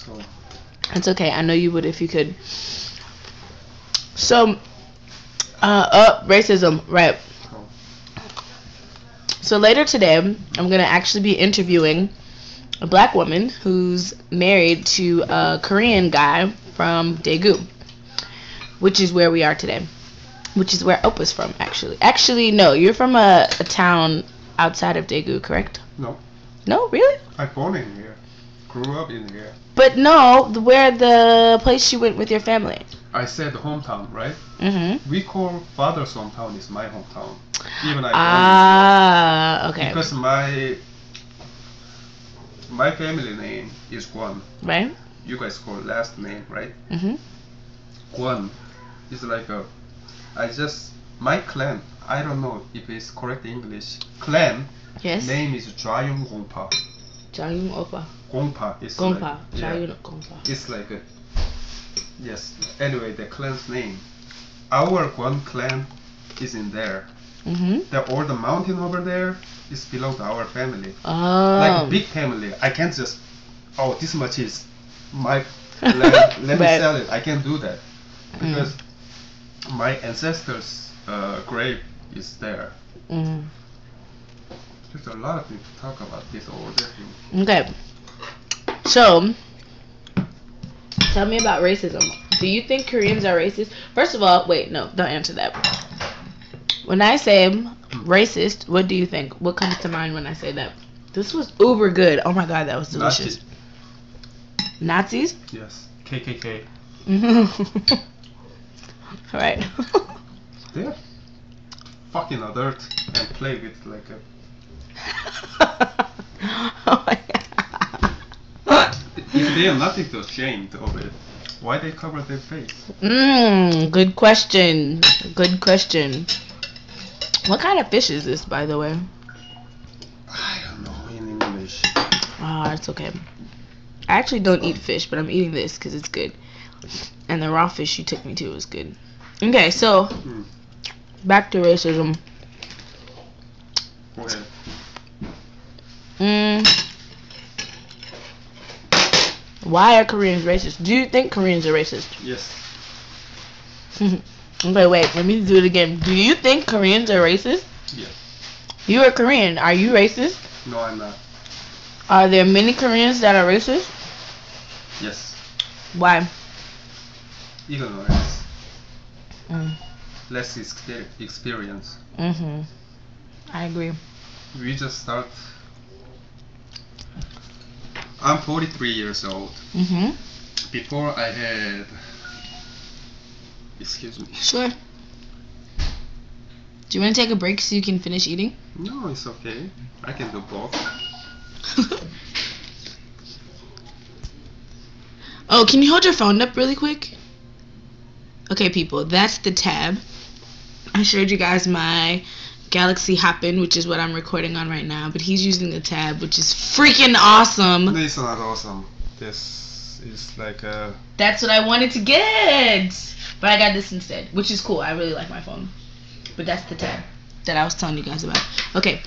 Oh. It's okay. I know you would if you could. So, racism, right? Oh. So later today, I'm gonna actually be interviewing a black woman who's married to a Korean guy from Daegu, which is where we are today, which is where Opa's from, actually. Actually, no, you're from a town outside of Daegu, correct? No. No, really? I born in here, grew up in here. But no, where the place you went with your family? I said hometown, right? Mm-hmm. We call father's hometown is my hometown. Even I Ah, okay. Because my family name is Guan. Right? You guys call last name, right? Mm-hmm. Guan is like my clan, I don't know if it's correct English. Clan Yes. name is Jayung Gongpa. Jayung Opa. Gongpa is Gongpa. like, Jayung Gongpa. it's like a, yes. Anyway, the clan's name. Our Guan clan is in there. Mm-hmm. All the mountain over there is belong to our family. Oh. Like a big family. I can't just, this much is my land, let me sell it. I can't do that. Because my ancestors' grave is there. Mm. There's a lot of things to talk about this over there. Okay. So, tell me about racism. Do you think Koreans are racist? First of all, wait, no, don't answer that. When I say racist, what do you think? What comes to mind when I say that? This was uber good. Oh my god, that was delicious. Nazis? Yes. KKK. Right. They're fucking adult and play with like a... Oh my god. If they are nothing to ashamed of it, why they cover their face? Good question. Good question. What kind of fish is this, by the way? I don't know in English. Ah, it's okay. I actually don't eat fish, but I'm eating this because it's good. And the raw fish you took me to was good. Okay, so back to racism. Go ahead. Why are Koreans racist? Do you think Koreans are racist? Yes. Okay, wait. Let me do it again. Do you think Koreans are racist? Yes. You are Korean. Are you racist? No, I'm not. Are there many Koreans that are racist? Yes. Why? Ignorance. Less experience. I agree. We just start. I'm 43 years old. Before I had. Excuse me. Sure. Do you want to take a break so you can finish eating? No, it's okay. I can do both. Oh, can you hold your phone up really quick? Okay, people, that's the tab. I showed you guys my Galaxy Hop-In, which is what I'm recording on right now, but he's using the tab, which is freaking awesome. No, it's not awesome. This is like a... That's what I wanted to get, but I got this instead, which is cool. I really like my phone, but that's the tab that I was telling you guys about. Okay.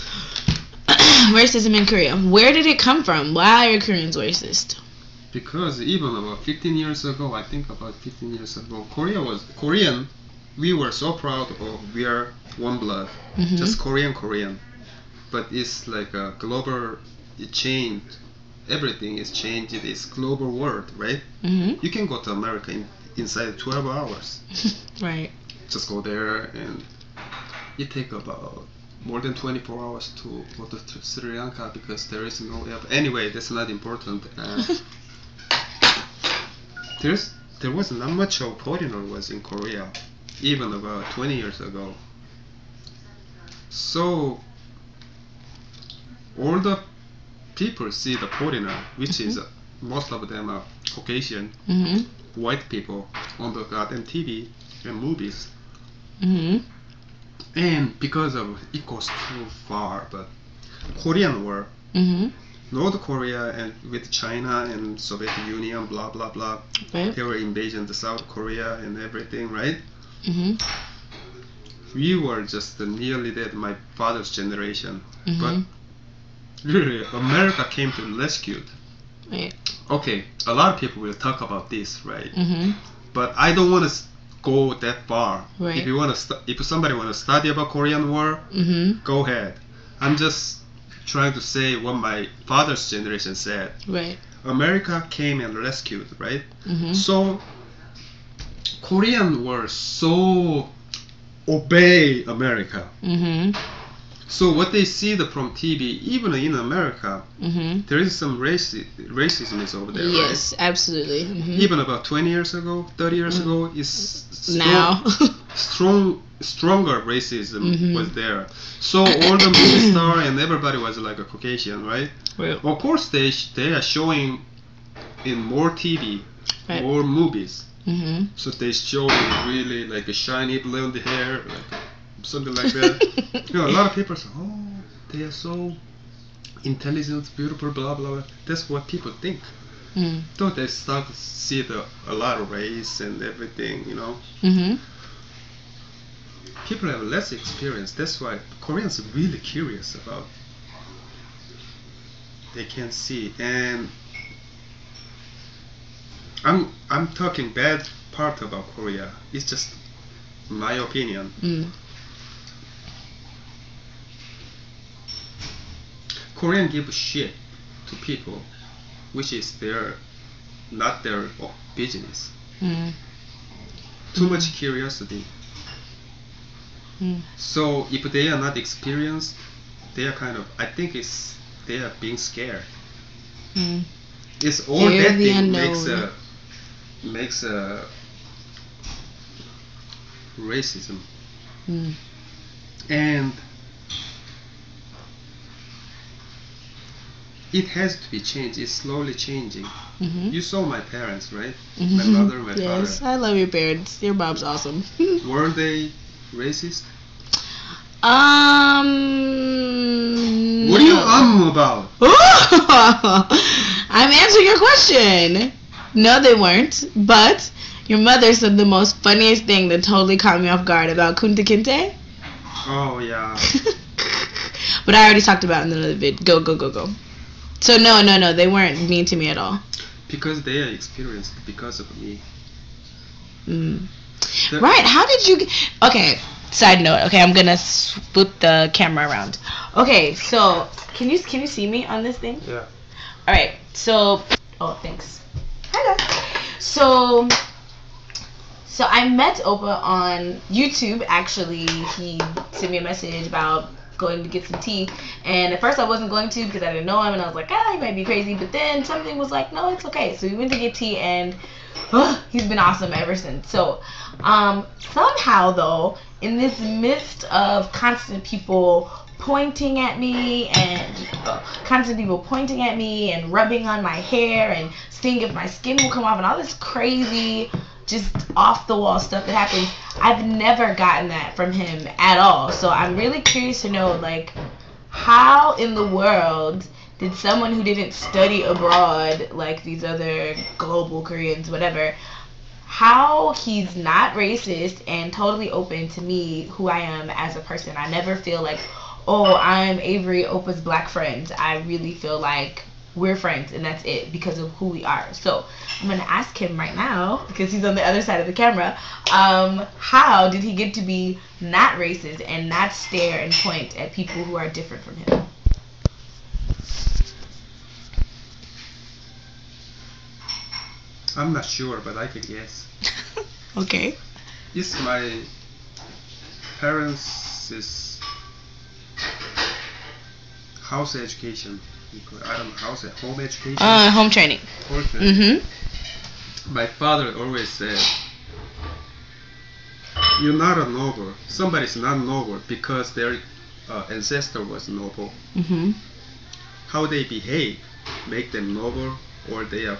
Racism in Korea. Where did it come from? Why are Koreans racist? Because even about 15 years ago, I think about 15 years ago, Korean. We were so proud of we are one blood, just Korean. But it's like a global. It changed. Everything is changed. It's global world, right? You can go to America inside 12 hours. Right. Just go there, and it takes about more than 24 hours to go to Sri Lanka because there is no air. Anyway, that's not important. There was not much of foreigner was in Korea, even about 20 years ago. So all the people see the foreigner, which is most of them are Caucasian, white people on the goddamn TV and movies. And because of it goes too far, but Korean War, North Korea and with China and Soviet Union, blah blah blah, they were invasion to South Korea and everything, right? We were just nearly dead, my father's generation, but really America came to rescue okay, a lot of people will talk about this, right? Mm-hmm. But I don't want to go that far. Right. If you want to, if somebody want to study about Korean War, Mm-hmm. go ahead. I'm just trying to say what my father's generation said. Right. America came and rescued, right? Mm-hmm. So Korean were so obey America. Mm-hmm. So what they see from TV, even in America, Mm-hmm. there is some racism is over there, Yes, right? absolutely. Mm-hmm. Even about 20 years ago, 30 years ago, is Now. stronger racism Mm-hmm. was there. So all the movie star and everybody was like a Caucasian, right? Right. Of course, they are showing in more TV, Right. more movies. Mm-hmm. So they show really like a shiny blonde hair, like something like that. You know, a lot of people say, "Oh, they are so intelligent, beautiful, blah blah blah." That's what people think. Mm. So they start to see a lot of race and everything. You know, Mm-hmm. people have less experience. That's why Koreans are really curious about. They can see, and I'm talking bad part about Korea. It's just my opinion. Mm. Korean give shit to people, which is not their business. Mm. Too much curiosity. Mm. So if they are not experienced, they are I think they are being scared. Mm. It's all Fear that of the thing unknown. makes a racism. Mm. And it has to be changed. It's slowly changing. Mm-hmm. You saw my parents, right? Mm-hmm. My mother, my Yes, father. I love your parents. Your mom's awesome. Were they racist? What What are you about? I'm answering your question. No, they weren't. But your mother said the most funniest thing that totally caught me off guard about Kunta Kinte. Oh yeah. But I already talked about it in another vid. Go. So no, they weren't mean to me at all. Because they are experienced because of me. Mm. Right, how did you okay, side note. Okay, I'm gonna flip the camera around. Okay, so can you see me on this thing? Yeah. Alright, so thanks. Hi guys. So I met Opa on YouTube. Actually, he sent me a message about going to get some tea, and at first I wasn't going to because I didn't know him, and I was like, he might be crazy, but then something was like, no, it's okay. So we went to get tea, and he's been awesome ever since. So somehow though, in this midst of constant people pointing at me and rubbing on my hair and seeing if my skin will come off and all this crazy just off the wall stuff that happens, I've never gotten that from him at all. So I'm really curious to know, like, how in the world did someone who didn't study abroad like these other global Koreans, whatever, how he's not racist and totally open to me, who I am as a person. I never feel like, oh, I'm Avery, Opa's black friend. I really feel like we're friends and that's it because of who we are. So I'm gonna ask him right now, because he's on the other side of the camera, how did he get to be not racist and not stare and point at people who are different from him? I'm not sure, but I can guess. Okay. It's my parents' house education. I don't know, home education. Home training. My father always said, you're not a noble. Somebody's not noble because their ancestor was noble. How they behave make them noble, or they are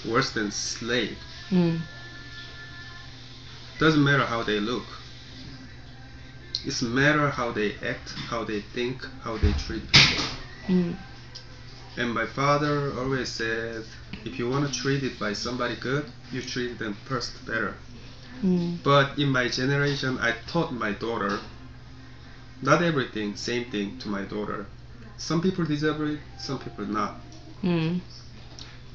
worse than slave. Doesn't matter how they look. It's matter how they act, how they think, how they treat people. And my father always said, if you want to treat it by somebody good, you treat them first better. But in my generation, I taught my daughter, not everything, same thing to my daughter. Some people deserve it, some people not.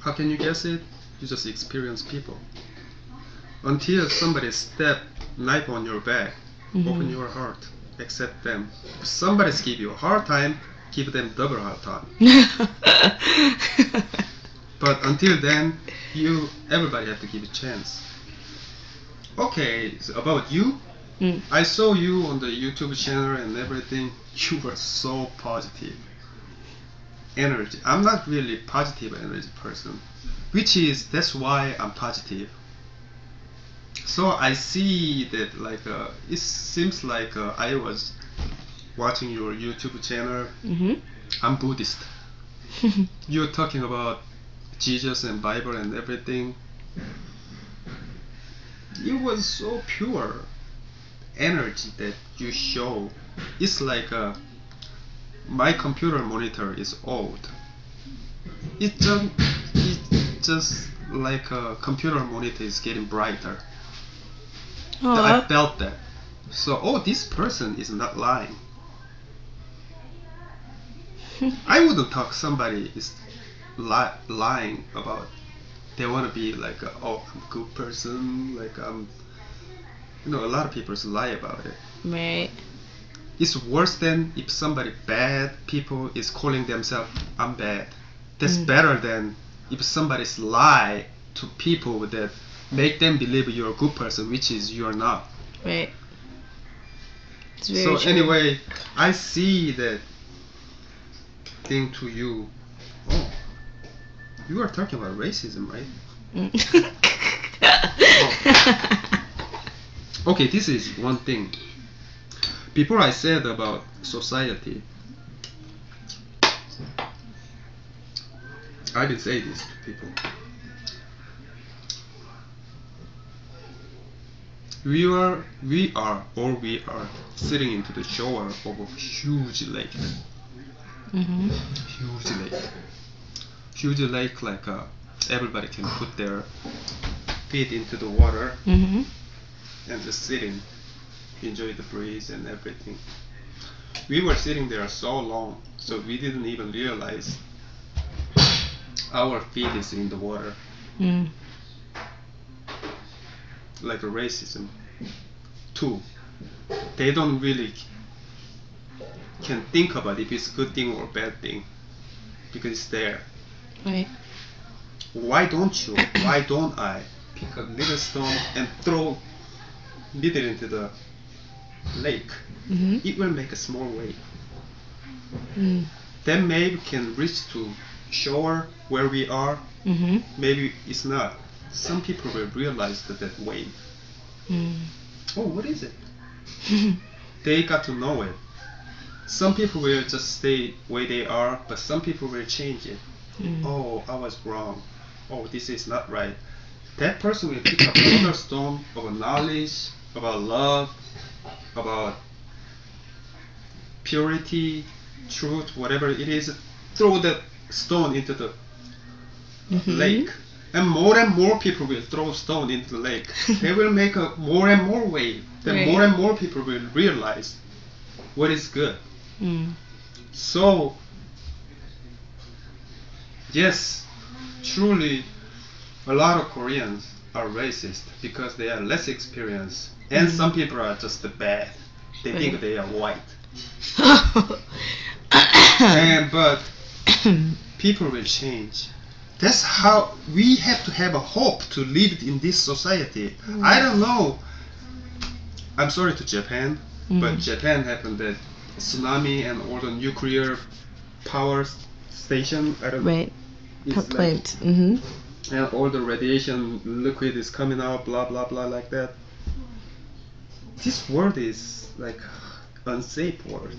How can you guess it? You just experience people. Until somebody step knife on your back, open your heart, accept them. If somebody give you a hard time, give them double hard time. But until then, everybody have to give a chance. Okay, so about you, I saw you on the YouTube channel and everything. You were so positive. Energy. I'm not really positive energy person, that's why I'm positive. So I see that it seems like I was watching your YouTube channel. I'm Buddhist. You're talking about Jesus and Bible and everything. It was so pure energy that you show. It's like my computer monitor is old. It's just like a computer monitor is getting brighter. I felt that. So, this person is not lying. I wouldn't talk somebody is lying about they want to be like I'm a good person, a lot of people lie about it. Right. It's worse than if somebody bad people is calling themselves I'm bad. That's better than if somebody's lie to people that make them believe you're a good person, which is you're not. Right. So true. Anyway, I see that thing to you. Oh, you are talking about racism, right? Okay, this is one thing. Before I said about society, I didn't say this to people. We are sitting into the shower of a huge lake. Huge lake, everybody can put their feet into the water and just sitting, enjoy the breeze and everything. We were sitting there so long, so we didn't even realize our feet is in the water. Like a racism too. They don't really can think about if it's a good thing or bad thing because it's there. Right. Why don't you? Why don't I pick a little stone and throw it into the lake? It will make a small wave. Then maybe can reach to shore where we are. Maybe it's not. Some people will realize that wave. Oh, what is it? They got to know it. Some people will just stay where they are, but some people will change it. Oh, I was wrong. Oh, this is not right. That person will pick up another stone of knowledge, about love, about purity, truth, whatever it is. Throw that stone into the lake. And more people will throw stone into the lake. They will make a more and more wave. Then more and more people will realize what is good. So, yes, truly, a lot of Koreans are racist because they are less experienced, and some people are just bad. They think they are white. But people will change. That's how we have to have a hope to live in this society. I don't know. I'm sorry to Japan, but Japan happened that tsunami and all the nuclear power station. I don't know. Plant. And all the radiation liquid is coming out, blah blah blah, like that. This world is like unsafe world.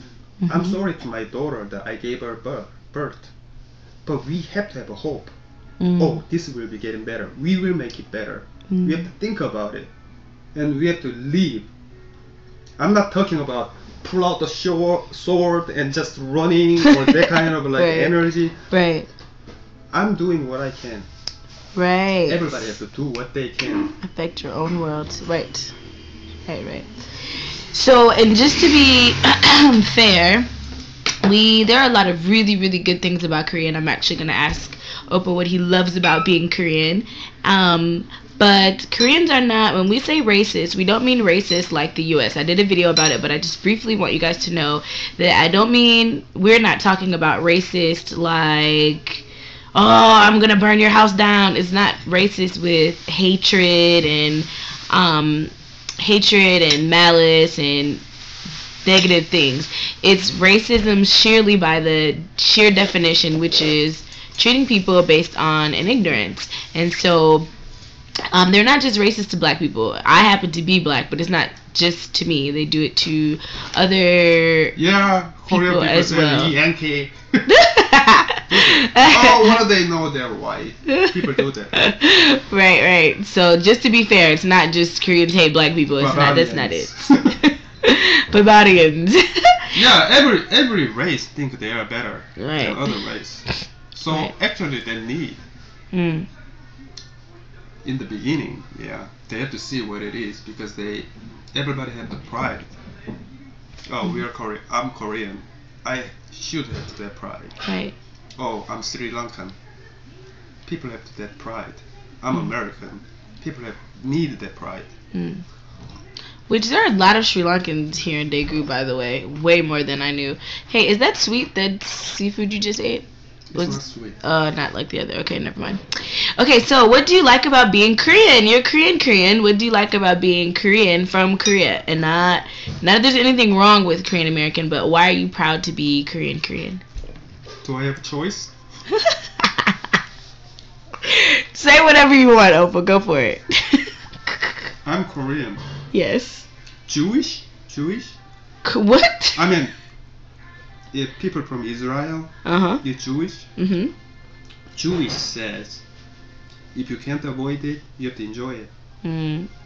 I'm sorry to my daughter that I gave her birth, but we have to have a hope. Oh, this will be getting better. We will make it better. We have to think about it, and we have to live. I'm not talking about pull out the sword and just running or that kind of energy. Right. I'm doing what I can. Right. Everybody has to do what they can. Affect your own world. Right. Right. So, and just to be fair, there are a lot of really, really good things about Korean. I'm actually gonna ask Opa what he loves about being Korean. But Koreans are not, when we say racist, we don't mean racist like the US. I did a video about it, but I just briefly want you guys to know that I don't mean, we're not talking about racist like, oh, I'm gonna burn your house down. It's not racist with hatred and malice and negative things. It's racism sheerly by the sheer definition, which is treating people based on an ignorance. And so they're not just racist to black people. I happen to be black, but it's not just to me. They do it to other people as well. ENK. Oh, what do they know? They're white. People do that. Right. So just to be fair, it's not just Koreans hate black people. It's not. That's not it. Barbarians. Yeah, every race think they are better than other race. So actually, they need. In the beginning, they have to see what it is, because everybody have the pride. Oh, we are Korean. I'm Korean. I should have that pride. Right. Oh, I'm Sri Lankan. People have that pride. I'm American. People need that pride. Which there are a lot of Sri Lankans here in Daegu, by the way. Way more than I knew. Hey, is that sweet, that seafood you just ate? It's not sweet. Not like the other. Okay, never mind. Okay, so what do you like about being Korean? You're Korean. What do you like about being Korean from Korea? And not that there's anything wrong with Korean American, but why are you proud to be Korean? Do I have a choice? Say whatever you want, Opa. Go for it. I'm Korean. Yes. Jewish? What? I mean, if people from Israel is Jewish, Jewish says if you can't avoid it, you have to enjoy it.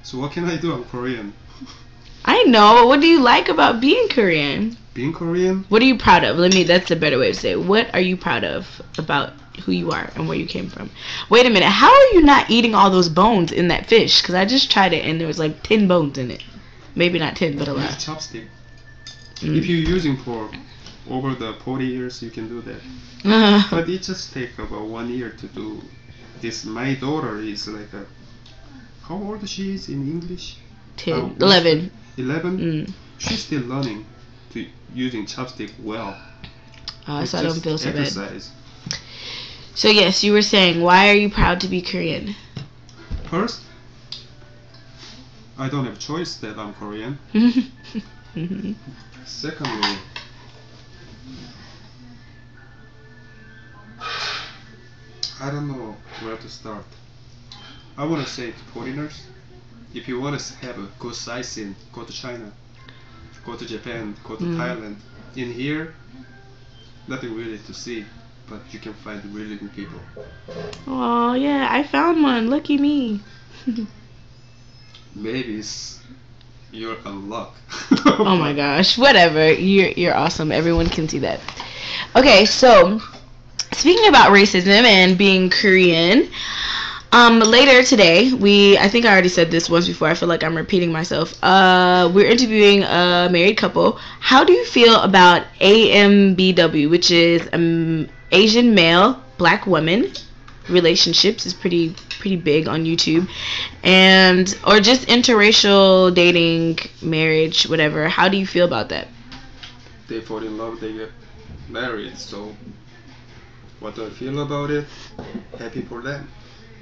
So what can I do? I'm Korean. I know. What do you like about being Korean? Being Korean? What are you proud of? That's a better way to say it. What are you proud of about who you are and where you came from? Wait a minute. How are you not eating all those bones in that fish? Because I just tried it and there was like 10 bones in it. Maybe not 10, but a lot. Use chopstick. If you're using pork over the 40 years, you can do that. But it just takes about 1 year to do this. My daughter is like how old she is in English? 11. 11? She's still learning to using chopstick well. So I don't feel so exercise. bad. So yes, you were saying, why are you proud to be Korean? First, I don't have a choice that I'm Korean. Secondly, I don't know where to start. I want to say to foreigners, if you want to have a good sightseeing, go to China, go to Japan, go to Thailand. In here, nothing really to see, but you can find really good people. Oh yeah, I found one. Lucky me. Maybe it's your unluck. Oh my gosh, whatever. You're awesome. Everyone can see that. Okay, so speaking about racism and being Korean, later today, I think I already said this once before. I feel like I'm repeating myself. We're interviewing a married couple. How do you feel about AMBW, which is Asian male black woman relationships? Is pretty big on YouTube, or just interracial dating, marriage, whatever. How do you feel about that? They fall in love, they get married. So, what do I feel about it? Happy for them.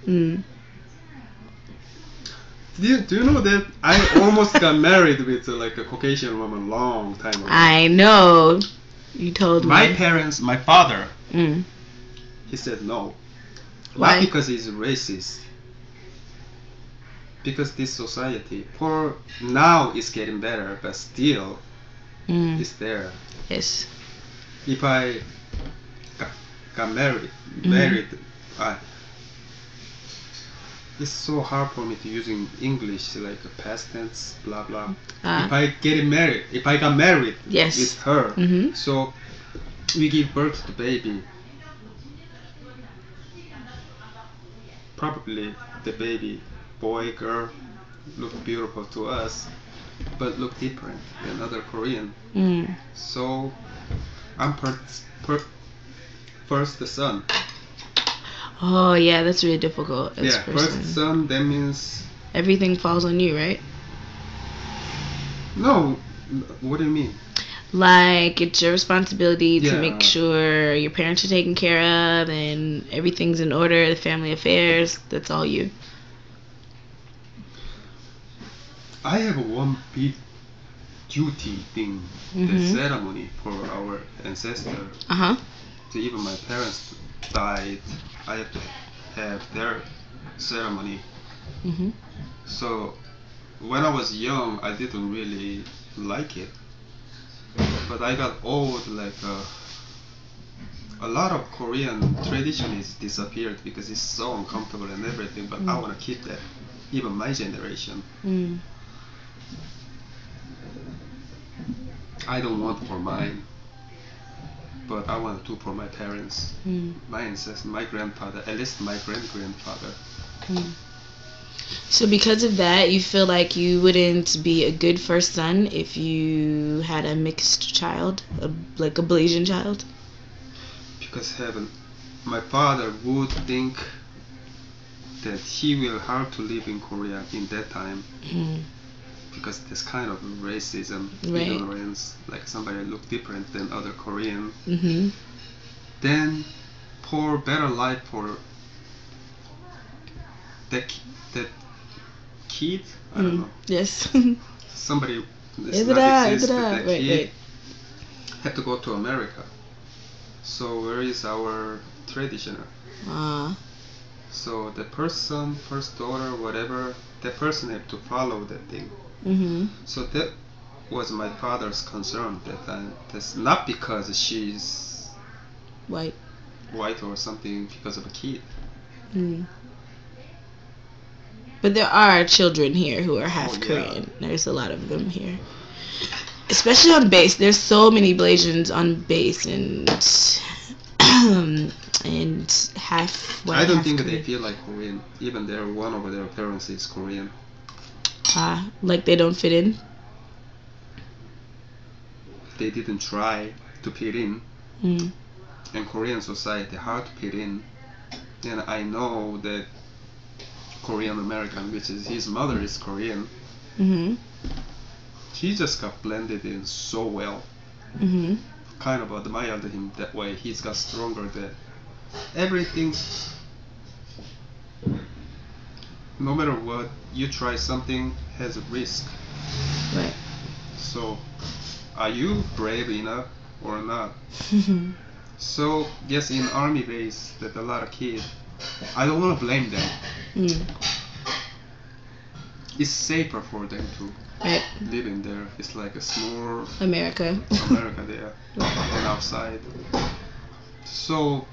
Do you know that I almost got married with like a Caucasian woman long time ago? I know. You told me. My parents, my father, he said no. Why? Not because he's racist. Because this society, for now, is getting better, but still, it's there. Yes. If I got married, it's so hard for me to using English like a past tense, blah blah. If I got married, yes, with her, so we give birth to baby. Probably the baby, boy, girl, look beautiful to us, but look different than other Korean. So I'm first son. Oh yeah, that's really difficult. Yeah, first son. That means everything falls on you, right? No, what do you mean? Like it's your responsibility to make sure your parents are taken care of and everything's in order, the family affairs. That's all you. I have one big duty thing, the ceremony for our ancestors. So even my parents died, I have to have their ceremony. So when I was young, I didn't really like it, but I got old. Like a lot of Korean tradition is disappeared because it's so uncomfortable and everything. But I want to keep that, even my generation. I don't want for mine, but I want to do for my parents, my ancestors, my grandfather, at least my great-grandfather. So because of that, you feel like you wouldn't be a good first son if you had a mixed child, like a Blasian child? Because my father would think that he will have to live in Korea in that time. Because this kind of racism, ignorance, like somebody look different than other Korean, then for better life for that kid, I don't know. Yes. Somebody does not exist, but that kid had to go to America. So where is our tradition? So the person, first daughter, whatever, that person had to follow that thing. So that was my father's concern that time. That's not because she's white or something, because of a kid. But there are children here who are half Korean. There's a lot of them here, especially on base. There's so many Blasians on base and half white. I don't think they feel like Korean. Even one of their parents is Korean. Like they don't fit in? They didn't try to fit in. In Korean society, hard to fit in. And I know that Korean American, which is his mother is Korean, he just got blended in so well. Kind of admired him that way. He's got stronger than everything. No matter what, you try something has a risk. Right. So, are you brave enough or not? So, yes, in army base, that a lot of kids, I don't want to blame them. It's safer for them to live in there. It's like a small America there than outside. So,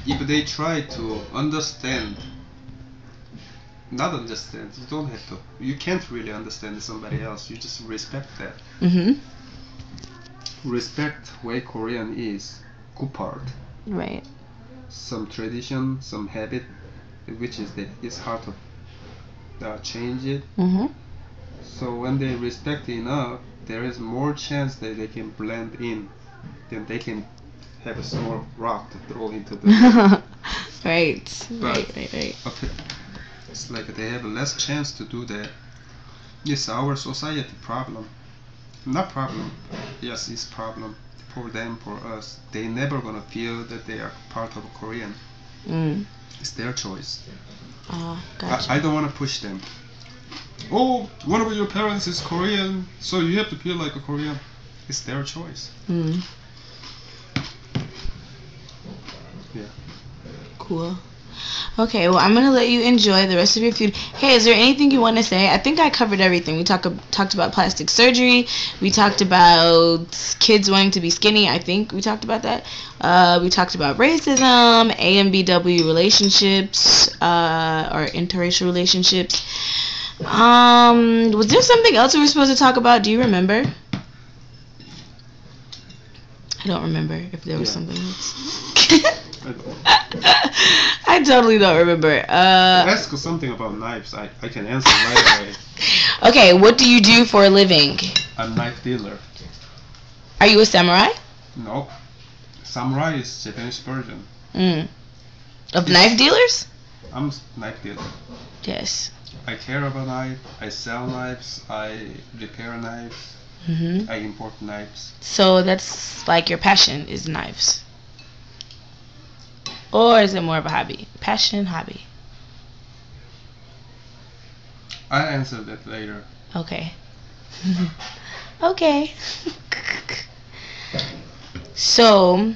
if they try to understand, not understand, you don't have to, you can't really understand somebody else, you just respect that. Respect way Korean is, good part. Right. Some tradition, some habit, which is that it's hard to change it. So when they respect enough, there is more chance that they can blend in, then they can have a small rock to throw into the Right. It's like they have less chance to do that. It's our society problem. Not problem. Yes, it's problem for them, for us. They never gonna feel that they are part of Korean. It's their choice. Gotcha. I don't want to push them. Oh, one of your parents is Korean, so you have to feel like a Korean. It's their choice. Yeah. Cool. Okay, well, I'm going to let you enjoy the rest of your food. Hey, is there anything you want to say? I think I covered everything. We talked about plastic surgery. We talked about kids wanting to be skinny. I think we talked about that. We talked about racism, AMBW relationships, or interracial relationships. Was there something else we were supposed to talk about? Do you remember? I don't remember if there was something else. I totally don't remember. Ask something about knives. I can answer right away. Okay, what do you do for a living? I'm a knife dealer. Are you a samurai? No. samurai is Japanese version. Of knife dealers? I'm a knife dealer. Yes. I care about knives. I sell knives. I repair knives. I import knives. So that's like your passion is knives. Or is it more of a hobby? Passion, hobby. I'll answer that later. Okay. Okay. So,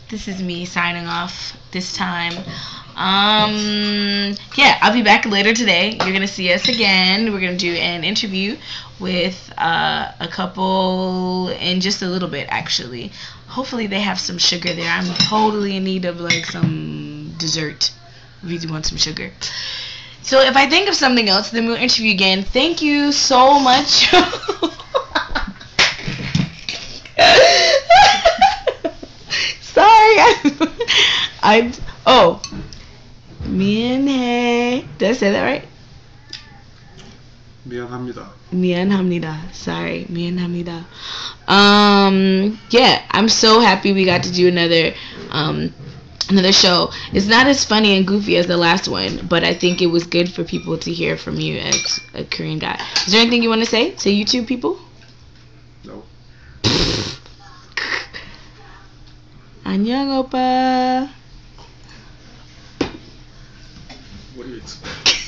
this is me signing off this time. Yeah, I'll be back later today. You're gonna see us again. We're gonna do an interview with a couple in just a little bit, actually. Hopefully they have some sugar there. I'm totally in need of like some dessert. We do want some sugar. So if I think of something else, then we'll interview again. Thank you so much. Sorry. 미안해. Did I say that right? 미안합니다. 미안합니다. Sorry. 미안합니다. Yeah, I'm so happy we got to do another show. It's not as funny and goofy as the last one, but I think it was good for people to hear from you as a Korean guy. Is there anything you want to say to YouTube people? No. 안녕 오빠. What do you expect?